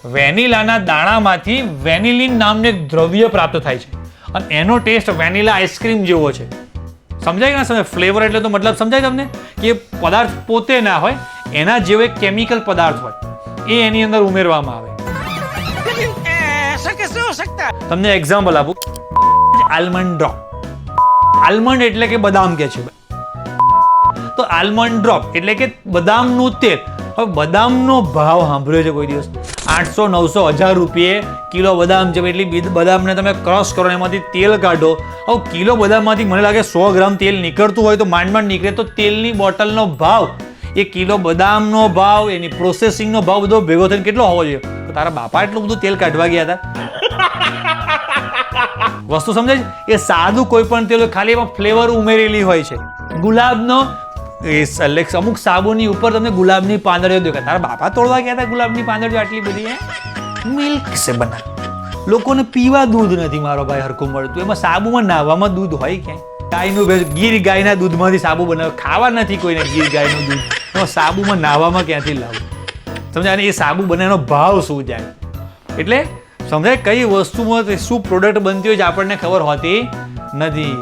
વેનીલાના દાણામાંથી વેનિલિન નામનું એક દ્રવ્ય પ્રાપ્ત થાય છે અને એનો ટેસ્ટ વેનીલા આઈસ્ક્રીમ જેવો છે. સમજાય કે ના સમજાય? ફ્લેવર એટલે તો મતલબ સમજાય તમને કે પદાર્થ પોતે ના હોય, એના જેવો એક કેમિકલ પદાર્થ હોય એ એની અંદર ઉમેરવામાં આવે. તમને એક્ઝામ્પલ આપું. Almond drop. આલ્મન્ડ એટલે કે બદામ કે છે, તો આલ્મન્ડ ડ્રોપ એટલે કે બદામનું તેલ. હવે બદામનો ભાવ સાંભળ્યો છે કોઈ દિવસ? 800, 900, 1000 રૂપિયે કિલો બદામ છે. એટલી બદામને તમે ક્રશ કરો, એમાંથી તેલ કાઢો. હવે કિલો બદામમાંથી મને લાગે 100 ગ્રામ તેલ નીકળતું હોય તો માંડ નીકળે, તો તેલની બોટલનો ભાવ, એ કિલો બદામનો ભાવ, એની પ્રોસેસિંગનો ભાવ બધો ભેગો થઈને કેટલો હોવો જોઈએ? તો તારા બાપા એટલું બધું તેલ કાઢવા ગયા હતા? વસ્તુ સમજાય છે? એ સાદું કોઈ પણ તેલ ખાલી એમાં ફ્લેવર ઉમેરેલી હોય છે. ગુલાબનો અમુક સાબુની ઉપર તમને ગુલાબની પાંદડીઓ દેખાય. તારા બાપા તોડવા ગયા હતા ગુલાબની પાંદડીઓ આટલી બધી? મિલ્ક સે બના. લોકોને પીવા દૂધ નથી મારો ભાઈ હરખું મળતું, એમાં સાબુમાં નાહવામાં દૂધ હોય ક્યાંય? ગાયનું ગીર ગાયના દૂધમાંથી સાબુ બનાવે, ખાવા નથી કોઈને ગીર ગાયનું દૂધ, એમાં સાબુમાં નાહવામાં ક્યાંથી લાવું? સમજાય? અને એ સાબુ બને એનો ભાવ શું જાય? એટલે સમજાય કઈ વસ્તુમાં શું પ્રોડક્ટ બનતી હોય છે આપણને ખબર હોતી નથી.